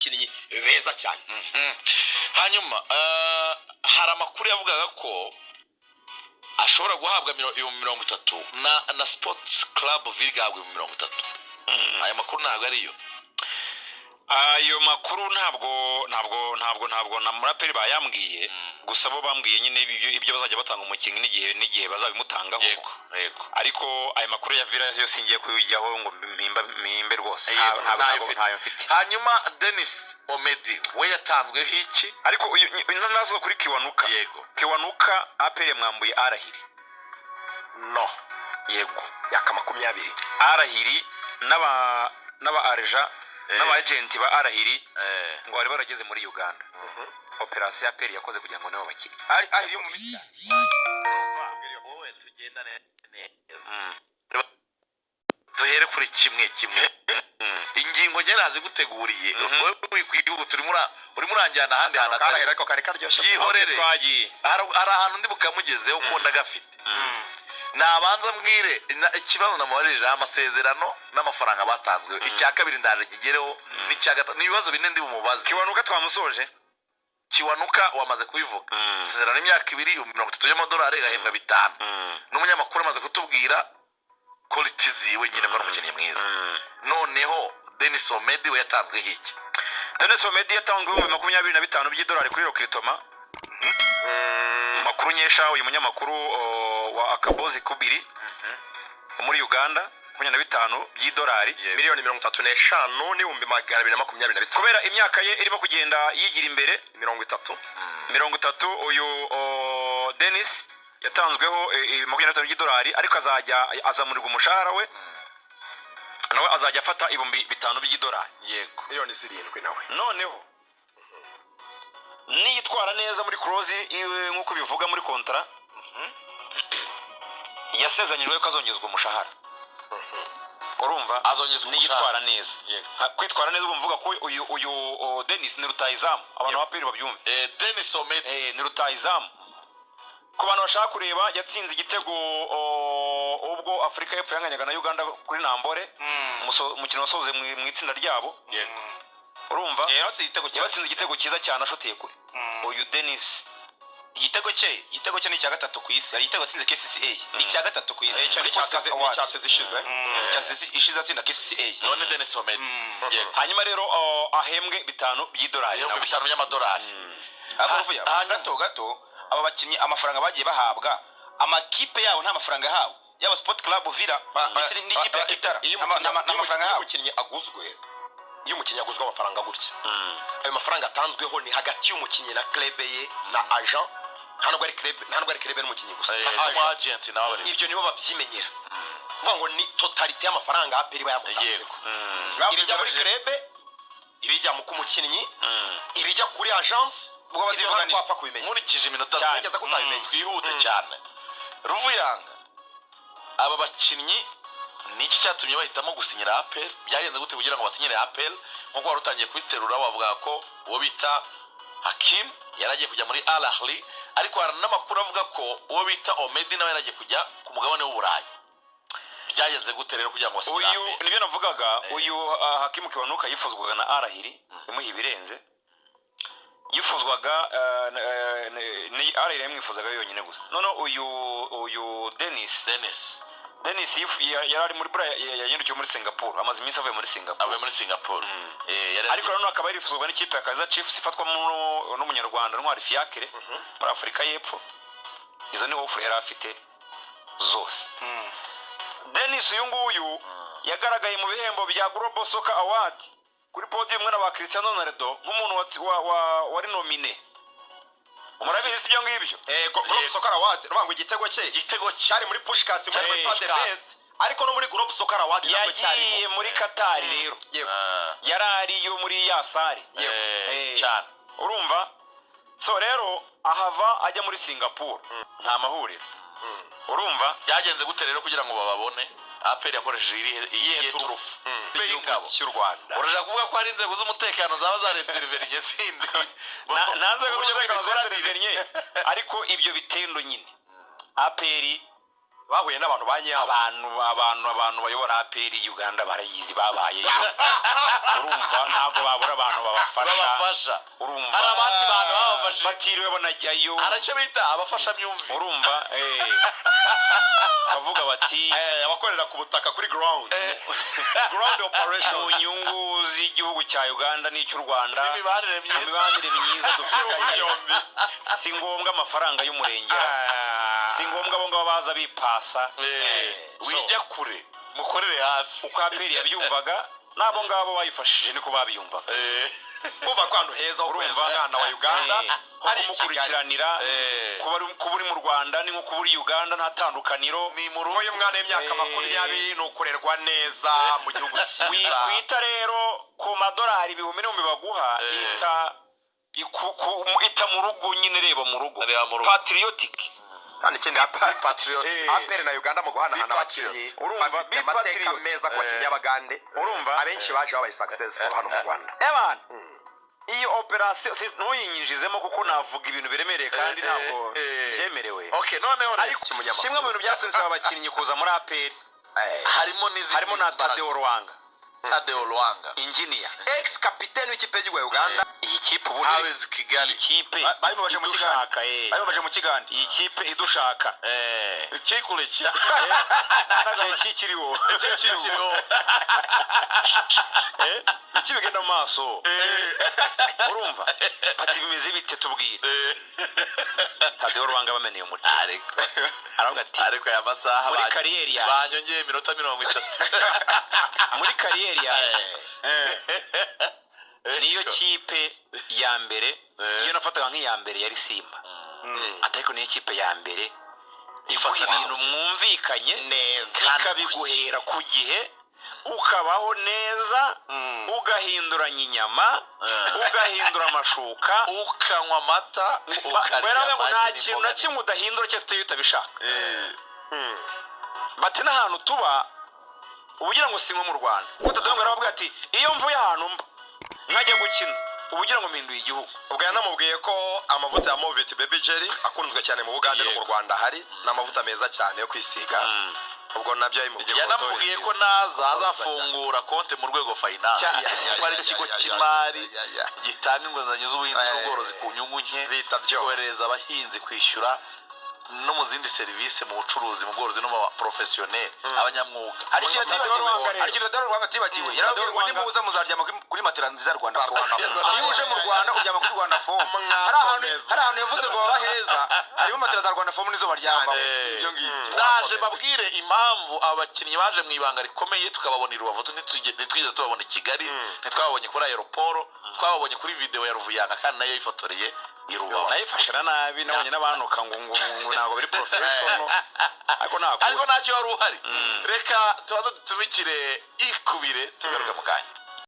abakinnyi beza cyane. Hanyuma hari amakuru yavugaga ko ashobora guhabwa 30 na Sports Club Vilgagwe 30. Aya makuru ntabwo ariyo. Ayo makuru ntabwo na muraperi bayambwiye gusa bo bambwiye nyine ibyo bazajya batanga umukingi n'igihe bazabimutangaho. Yego. Ariko ayo makuru ya Villa yo singiye kuyijyaho ngo mpimbe rwose. Ntayo mfite. Hanyuma Denis Omedi we yatanzwe hiki? Ariko nazo kuri Kiwanuka. Yego. Kiwanuka Apr mwambuye arahiri. No. Yego. Yaka 20. Arahiri n'aba arja n'aba agent ba arahiri ngo bari barageze muri Uganda. Operation Apr yakoze kugira ngo nabo bakiri. Ari yo mu misya. Wowe tugenda neza. Tuhere kuri kimwe. Ingingo nge nazi guteguriye. Wowe wigihugu uri muranjyana handi hana karahera ko kare karyoshye. Yihorere. Ara ahantu ndi bukamugezeho ukunda gafite. Nabanza mbwire ikibazo namubarije amasezerano n'amafaranga batanzwe. Icya kabiri ndaje kigereho n'icya gatatu n'ibibazo bine ndi bumubaze. Kiwanuka twamusoje. Kiwanuka wamaze kubivuga. Isezerano imyaka 230 y'amadolari gahembwa 5. N'umunyamakuru amaze kutubwira quality ziwe nyine ko umukinnyi mwiza. Noneho Denis Omedi we yatanzwe hiki? Denis Omedi yatanzwe 25 by'idolari kuri Rokritoma. Makuru nyesha uyu munyamakuru wa akabozi kubiri muri Uganda 25 by'idolari miliyoni 35 n'ibihumbi 222 kubera imyaka ye irimo kugenda yigira imbere 30 uyu Denis yatanzweho 25 by'idolari ariko azamurirwa umushahara we nawe azajya afata 5 by'idolari. Yego. Miliyoni 7 nawe. Noneho niyitwara neza muri close iwe nkuko bivuga muri kontra yasezanyijwe ko azongezwa umushahara. Urumva azongezwa niyitwara neza. Kwitwara neza bumvuga ko uyu Denis ni rutayizamu abantu bapiri babyumve. Denis Omedi ni rutayizamu. Ku bantu bashaka kureba yatsinze igitego ubwo Afrika y'Epfo yanganyaga na Uganda kuri Nambore umukino wasoze mu itsinda ryabo. Urumva yatsinze igitego cyiza cyane ashoteye kure. Uyu Denis igitego cye ni cya gatatu ku isi. Ari igitego atsinze KCA. Ni cya gatatu ku isi. cyase ishize atsinda KCA. None Denis Omedi. Hanyuma rero ahembwe 5 by'idolari. 5 y'amadolari. Gato aba bakinnyi amafaranga bagiye bahabwa amakipe yabo nta mafaranga yahawe. Yaba Sport Club Villa ndetse n'ikipe ya Kitara n'amafaranga yahawe. Umukinnyi aguzwe amafaranga gutya. Ayo mafaranga atanzweho ni hagati y'umukinnyi na club ye na agent. Ntabwo ari club n'umukinnyi gusa. Agent nawe bari. Ibyo nibo babyimenyera. Ngo ni totalite y'amafaranga Apr bayamutanze ko. Ibijya muri club, ibijya mu kumukinnyi, ibijya kuri agence, ubwo bazivuganisha kwapfa kubimenya. Nkurikije iminota twigeza kutayimenya twihute cyane. Ruvuyanga aba bakinnyi niki cyatumye bahitamo gusinyira Apr? Byagenze gute kugira ngo basinyire Apr? Nkuko warutangiye kwiterura bavuga ko uwo bita Hakim yaragiye kujya muri Al Ahly, ariko hari n'amakuru avuga ko uwo bita Omedi nawe yaragiye kujya ku mugabane w'Uburayi. Byagenze gute rero kugira ngo basinyire Apr? Uyu nibyo navugaga uyu Hakimu Kiwanuka yifuzwaga na Al Ahly imuha ibirenze. Yifuzwaga ni Al Ahly yamwifuzaga yonyine gusa. None uyu Denis yari muri yanyirukiye muri Singapore. Amaze iminsi avuye muri Singapore. Ariko none akaba yarifuzwa n'ikipe ya Kaizer Chiefs ifatwa n'umunyarwanda ntwari Fiacre muri Afrika y'Epfo. Izo ni offer yari afite zose. Denis uyu nguyu yagaragaye mu bihembo bya Global Soccer Award kuri podium mwe n'aba Cristiano Ronaldo nk'umuntu wari nomine. Murabizi ibyo ngibyo. Global Soccer Award rubango igitego cyari muri Pushkas muri Fade Base. Ariko no muri Global Soccer Award nabwo cyari yagiye muri Qatar rero. Yarari yo muri Yasari. Cyane. Urumva? So rero ahava ajya muri Singapore. Nta mahuriro. Urumva? Byagenze gute rero kugira ngo bababone? Apr yakoresheje iyihe turufu y'ingabo cy'u Rwanda. Uraje kuvuga ko ari inzego z'umutekano zaba zareteriveriye sindi. Nanze ko z'umutekano zareteriveriye ariko ibyo bitendo nyine. Apr bahuye n'abantu banyabo abantu bayobora APR Uganda barayizi babaye urumva ntabwo babura abantu babafasha urumva hari abandi bantu babafashe batiriwe banajyayo arace bita abafasha myumvi urumva bavuga bati abakorera ku butaka kuri ground operation mu nyungu z'igihugu cya Uganda n'icy'u Rwanda imibanire myiza dufitanye si ngombwa amafaranga y'umurengera si ngombwa abo ngabo baza bipasa wijya kure mukorere hafi uko APR yabyumvaga nabo ngabo bayifashije niko babyumvaga umva kwano heza urumva umwana wa Uganda hari mukurikiranira kuba uri mu Rwanda ni nko kuba uri Uganda nta tandukaniro ni mu rugo y'umwana y'imyaka 20 no kurerwa neza mu gihugu cyiza kwita rero ku madolari 1000 baguha ita mu rugo nyine reba mu rugo patriotic kandi ikindi patriots APR na Uganda mu guhanahana abakinnyi urumva amateka meza ku bakinnyi b'Abagande urumva abenshi baje babaye successful hano mu Rwanda iyi operation ntuyinyinjizemo kuko navuga ibintu biremereye kandi ntabwo byemerewe noneho kimwe mu bintu byasunitse abakinnyi kuza muri APR harimo na Tadeo Rwanga engineer ex capitaine w'ikipe y'igihugu Uganda iyi kipe ubu Kigali ikipe bayimubaje mu Kiganda iyi kipe idushaka kikurikira kikiriho iki bigenda mu maso urumva pati bimeze bite tubwire Tadeo Rwanga bameneye muri ariko ya masaha muri kariyeri yawe banyongeye iminota 30 muri kariyeri yawe niyo kipe ya mbere iyo nafataga nk'iya mbere yari Simba ariko niyo kipe ya mbere ivuga ibintu mwumvikanye neza ikabiguhera ku gihe ukabaho neza ugahinduranya inyama ugahindura amashuka ukanywa amata ukarya nta kintu na kimwe udahindura cyose utabishaka bati n'ahantu tuba ubugira ngo si nko mu Rwanda utadonga aravuga ati iyo mvuye ahantu mba nkajya gukina ubugira ngo mpinduye igihugu ubwo yanamubwiye ko amavuta ya Movit Baby Jelly akunzwe cyane mu Bugande no mu Rwanda hari n'amavuta meza cyane yo kwisiga ubwo nabyo yanamubwiye ko naza azafungura konte mu rwego finance ari ikigo cy'imari gitanga inguzanyo z'ubuhinzi n'ubworozi ku nyungu nke kohereza abahinzi kwishyura no mu zindi serivisi mu bucuruzi mu bworozi no mu professionnel abanyamwuga ari kintu Tadeo Rwanga tibagiwe yarabwiye ngo nimuza muzaryama kuri matera nziza Rwanda Form iyo uje mu Rwanda uryama kuri Rwanda Form hari ahantu yavuze ngo baba heza harimo matera za Rwanda Form nizo baryama ibyo ngibyo naje babwire impamvu abakinnyi baje mu ibanga rikomeye tukababona Rubavu ntitwigeze tubabona i Kigali ntitwababonye kuri aeroport twababonye kuri video ya Ruvuyanga kandi nayo yifotoreye nayifashira nabi nabonye n'abanuka ngo ntabwo biri professional ariko ntacyo wari uhari reka tubanze tumikire ikubire tugaruka mu kanya